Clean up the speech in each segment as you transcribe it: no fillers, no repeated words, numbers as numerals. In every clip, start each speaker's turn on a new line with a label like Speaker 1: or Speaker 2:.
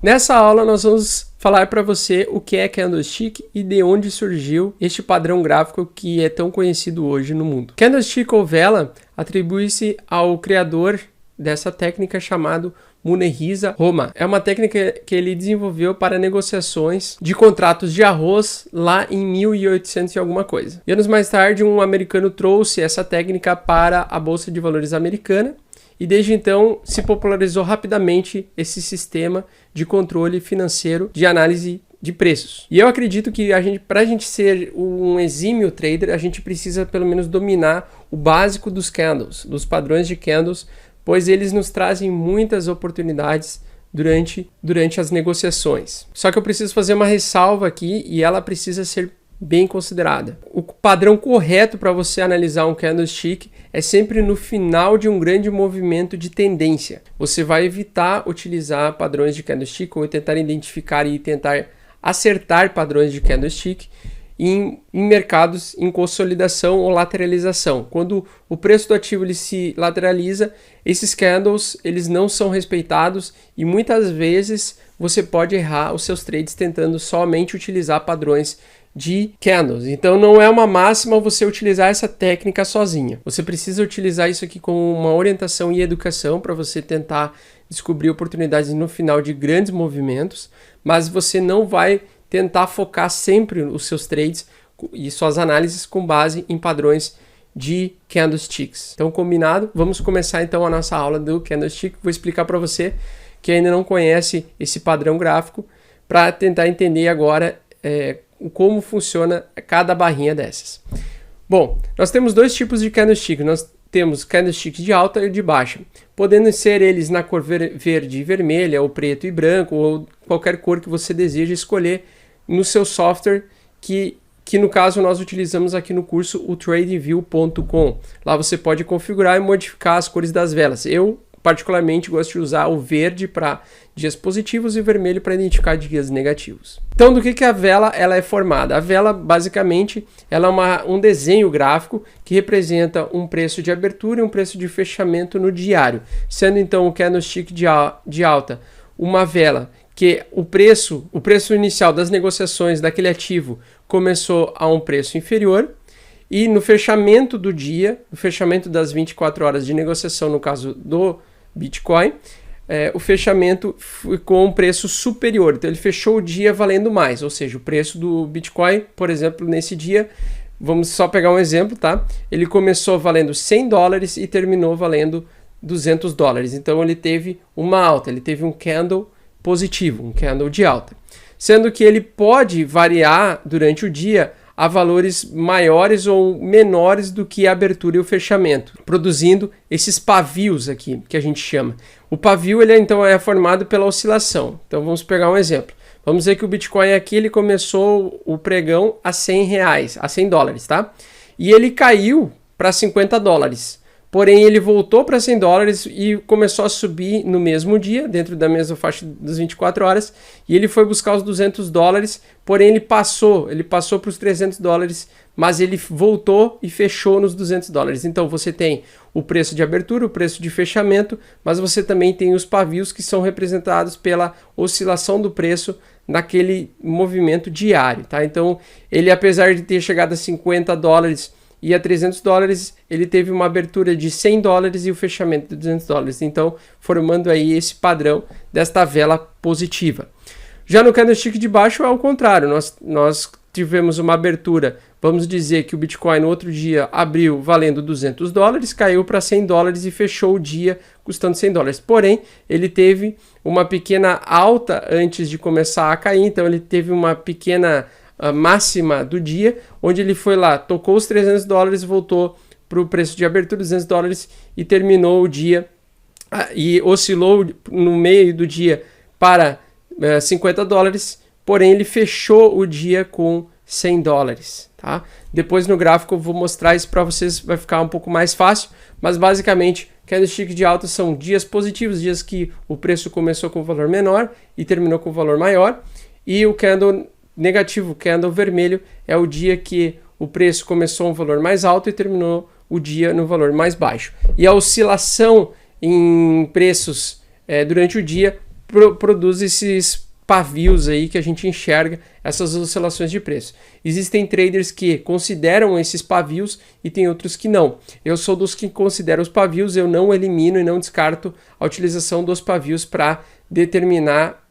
Speaker 1: Nessa aula nós vamos falar para você o que é candlestick e de onde surgiu este padrão gráfico que é tão conhecido hoje no mundo. Candlestick ou vela atribui-se ao criador dessa técnica chamado Munehisa Roma. É uma técnica que ele desenvolveu para negociações de contratos de arroz lá em 1800 e alguma coisa. E anos mais tarde, um americano trouxe essa técnica para a Bolsa de Valores americana e desde então se popularizou rapidamente esse sistema de controle financeiro de análise de preços. E eu acredito que para a gente ser um exímio trader, a gente precisa pelo menos dominar o básico dos candles, dos padrões de candles, pois eles nos trazem muitas oportunidades durante as negociações. Só que eu preciso fazer uma ressalva aqui e ela precisa ser bem considerada. O padrão correto para você analisar um candlestick é sempre no final de um grande movimento de tendência. Você vai evitar utilizar padrões de candlestick ou tentar identificar e tentar acertar padrões de candlestick em mercados em consolidação ou lateralização. Quando o preço do ativo ele se lateraliza, esses candles eles não são respeitados e muitas vezes você pode errar os seus trades tentando somente utilizar padrões de candles. Então não é uma máxima você utilizar essa técnica sozinha. Você precisa utilizar isso aqui com uma orientação e educação para você tentar descobrir oportunidades no final de grandes movimentos, mas você não vai tentar focar sempre os seus trades e suas análises com base em padrões de candlesticks. Então, combinado? Vamos começar então a nossa aula do candlestick. Vou explicar para você que ainda não conhece esse padrão gráfico para tentar entender agora como funciona cada barrinha dessas. Bom, nós temos dois tipos de candlestick. Nós temos candlesticks de alta e de baixa, podendo ser eles na cor verde e vermelha, ou preto e branco, ou qualquer cor que você deseja escolher no seu software, que no caso nós utilizamos aqui no curso o TradingView.com. Lá você pode configurar e modificar as cores das velas. Eu particularmente gosto de usar o verde para dias positivos e o vermelho para identificar dias negativos. Então, do que a vela ela é formada? A vela, basicamente, ela é um desenho gráfico que representa um preço de abertura e um preço de fechamento no diário, sendo então o candlestick de alta uma vela que o preço inicial das negociações daquele ativo começou a um preço inferior, e no fechamento do dia, no fechamento das 24 horas de negociação, no caso do Bitcoin, o fechamento ficou um preço superior. Então ele fechou o dia valendo mais, ou seja, o preço do Bitcoin, por exemplo, nesse dia, vamos só pegar um exemplo, tá? Ele começou valendo $100 e terminou valendo $200. Então ele teve uma alta, ele teve um candle positivo, um candle de alta. Sendo que ele pode variar durante o dia a valores maiores ou menores do que a abertura e o fechamento, produzindo esses pavios aqui, que a gente chama. O pavio, ele então é formado pela oscilação. Então vamos pegar um exemplo. Vamos dizer que o Bitcoin aqui, ele começou o pregão a $100, a $100, tá? E ele caiu para $50. Porém, ele voltou para $100 e começou a subir no mesmo dia, dentro da mesma faixa das 24 horas, e ele foi buscar os $200, porém ele passou para os $300, mas ele voltou e fechou nos $200. Então você tem o preço de abertura, o preço de fechamento, mas você também tem os pavios que são representados pela oscilação do preço naquele movimento diário, tá? Então ele, apesar de ter chegado a $50 e a $300, ele teve uma abertura de $100 e o fechamento de $200. Então, formando aí esse padrão desta vela positiva. Já no candlestick de baixo é o contrário. Nós tivemos uma abertura, vamos dizer que o Bitcoin no outro dia abriu valendo $200, caiu para $100 e fechou o dia custando $100. Porém, ele teve uma pequena alta antes de começar a cair, então ele teve uma pequena máxima do dia, onde ele foi lá, tocou os $300, voltou para o preço de abertura $200 e terminou o dia e oscilou no meio do dia para $50, porém ele fechou o dia com $100, tá? Depois no gráfico eu vou mostrar isso para vocês, vai ficar um pouco mais fácil, mas basicamente candlestick de alta são dias positivos, dias que o preço começou com valor menor e terminou com valor maior, e o candle negativo, candle vermelho, é o dia que o preço começou um valor mais alto e terminou o dia no valor mais baixo. E a oscilação em preços durante o dia produz esses pavios aí que a gente enxerga, essas oscilações de preço. Existem traders que consideram esses pavios e tem outros que não. Eu sou dos que consideram os pavios, eu não elimino e não descarto a utilização dos pavios para determinar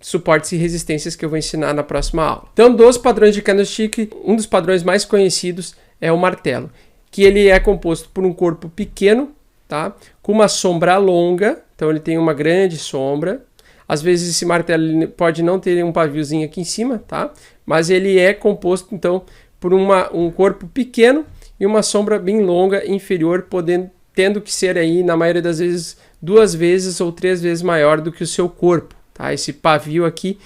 Speaker 1: suportes e resistências que eu vou ensinar na próxima aula. Então, dos padrões de candlestick, um dos padrões mais conhecidos é o martelo, que ele é composto por um corpo pequeno, tá? Com uma sombra longa, então ele tem uma grande sombra. Às vezes esse martelo pode não ter um paviozinho aqui em cima, tá? Mas ele é composto, então, por um corpo pequeno e uma sombra bem longa inferior, tendo que ser aí, na maioria das vezes, 2 vezes ou 3 vezes maior do que o seu corpo, tá? Esse pavio aqui,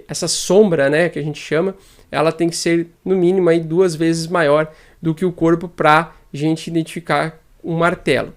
Speaker 1: essa sombra, né, que a gente chama, ela tem que ser, no mínimo, aí 2 vezes maior do que o corpo para a gente identificar um martelo.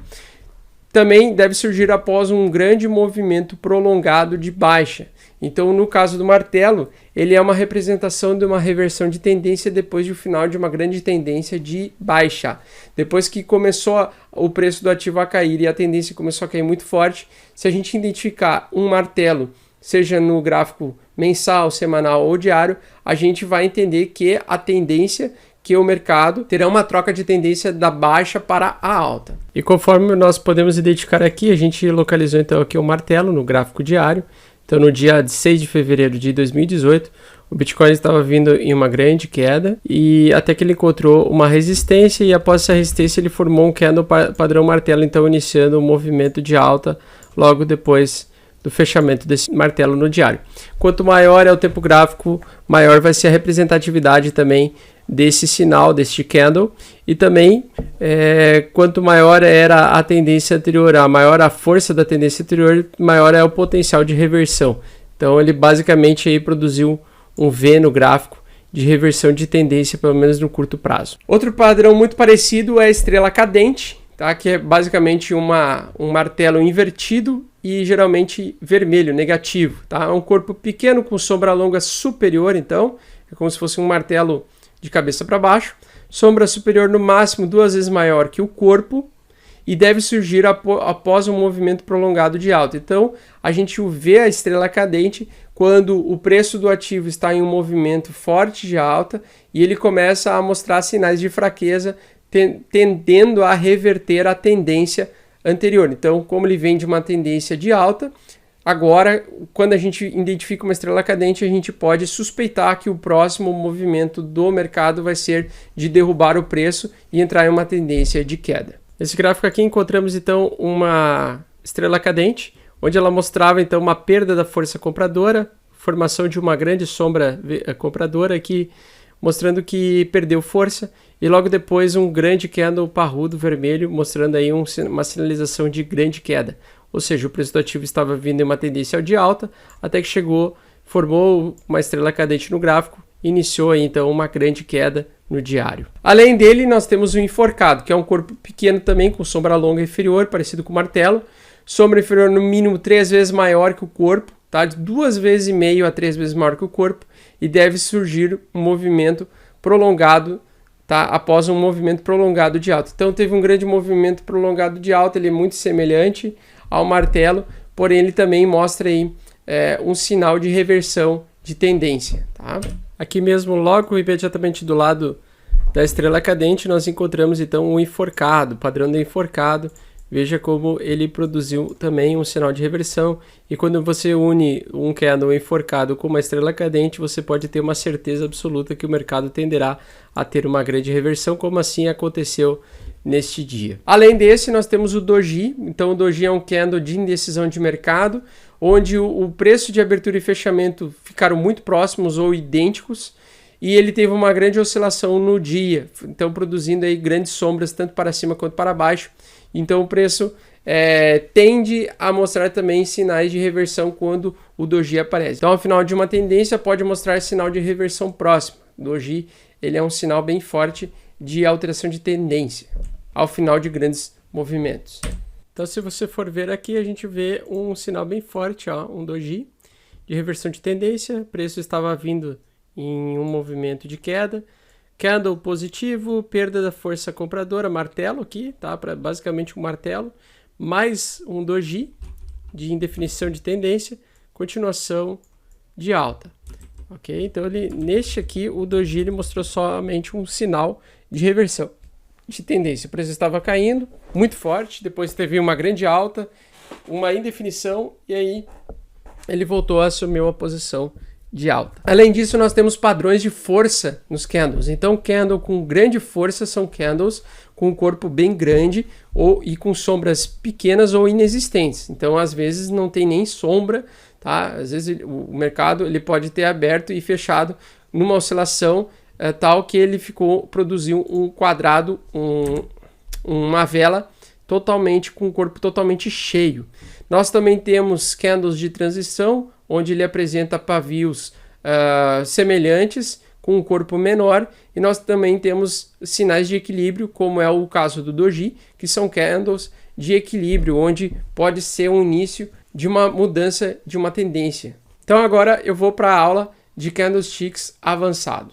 Speaker 1: Também deve surgir após um grande movimento prolongado de baixa. Então, no caso do martelo, ele é uma representação de uma reversão de tendência depois do final de uma grande tendência de baixa. Depois que começou o preço do ativo a cair e a tendência começou a cair muito forte, se a gente identificar um martelo, seja no gráfico mensal, semanal ou diário, a gente vai entender que a tendência, que o mercado terá uma troca de tendência da baixa para a alta. E conforme nós podemos identificar aqui, a gente localizou então aqui o martelo no gráfico diário. Então no dia 6 de fevereiro de 2018, o Bitcoin estava vindo em uma grande queda e até que ele encontrou uma resistência e após essa resistência ele formou um candle padrão martelo, então iniciando um movimento de alta logo depois do fechamento desse martelo no diário. Quanto maior é o tempo gráfico, maior vai ser a representatividade também desse sinal, deste candle, e também quanto maior era a tendência anterior, maior a força da tendência anterior, maior é o potencial de reversão. Então ele basicamente aí produziu um V no gráfico de reversão de tendência, pelo menos no curto prazo. Outro padrão muito parecido é a estrela cadente, tá? Que é basicamente um martelo invertido e geralmente vermelho, negativo. Tá? É um corpo pequeno com sombra longa superior, então é como se fosse um martelo de cabeça para baixo, sombra superior no máximo 2 vezes maior que o corpo e deve surgir após um movimento prolongado de alta. Então, a gente vê a estrela cadente quando o preço do ativo está em um movimento forte de alta e ele começa a mostrar sinais de fraqueza, tendendo a reverter a tendência anterior. Então, como ele vem de uma tendência de alta, agora, quando a gente identifica uma estrela cadente, a gente pode suspeitar que o próximo movimento do mercado vai ser de derrubar o preço e entrar em uma tendência de queda. Nesse gráfico aqui encontramos então uma estrela cadente, onde ela mostrava então uma perda da força compradora, formação de uma grande sombra compradora aqui, mostrando que perdeu força, e logo depois um grande candle parrudo vermelho, mostrando aí uma sinalização de grande queda. Ou seja, o preço do ativo estava vindo em uma tendência de alta, até que chegou, formou uma estrela cadente no gráfico, iniciou aí então uma grande queda no diário. Além dele, nós temos o enforcado, que é um corpo pequeno também, com sombra longa inferior, parecido com o martelo. Sombra inferior no mínimo 3 vezes maior que o corpo, tá? De 2,5 vezes a 3 vezes maior que o corpo, e deve surgir um movimento prolongado, tá? Após um movimento prolongado de alta. Então teve um grande movimento prolongado de alta, ele é muito semelhante ao martelo, porém ele também mostra aí um sinal de reversão de tendência, tá? Aqui mesmo, logo imediatamente do lado da estrela cadente, nós encontramos então o enforcado, o padrão do enforcado. Veja como ele produziu também um sinal de reversão, e quando você une um candle enforcado com uma estrela cadente, você pode ter uma certeza absoluta que o mercado tenderá a ter uma grande reversão, como assim aconteceu neste dia. Além desse, nós temos o doji. Então o doji é um candle de indecisão de mercado, onde o preço de abertura e fechamento ficaram muito próximos ou idênticos, e ele teve uma grande oscilação no dia, então produzindo aí grandes sombras tanto para cima quanto para baixo. Então o preço tende a mostrar também sinais de reversão quando o doji aparece. Então, ao final de uma tendência, pode mostrar sinal de reversão próximo. O doji, ele é um sinal bem forte de alteração de tendência ao final de grandes movimentos. Então, se você for ver aqui, a gente vê um sinal bem forte, ó, um doji de reversão de tendência. O preço estava vindo em um movimento de queda. Candle positivo, perda da força compradora, martelo aqui, tá? Basicamente um martelo, mais um doji de indefinição de tendência, continuação de alta. Ok? Então, neste aqui, o doji ele mostrou somente um sinal de reversão de tendência. O preço estava caindo muito forte, depois teve uma grande alta, uma indefinição, e aí ele voltou a assumir uma posição de alta. Além disso, nós temos padrões de força nos candles. Então, candle com grande força são candles com um corpo bem grande e com sombras pequenas ou inexistentes. Então, às vezes, não tem nem sombra, tá? Às vezes, o mercado ele pode ter aberto e fechado numa oscilação tal que ele produziu um quadrado, uma vela totalmente com o corpo totalmente cheio. Nós também temos candles de transição, onde ele apresenta pavios semelhantes com um corpo menor, e nós também temos sinais de equilíbrio, como é o caso do doji, que são candles de equilíbrio, onde pode ser um início de uma mudança de uma tendência. Então agora eu vou para a aula de candlesticks avançado.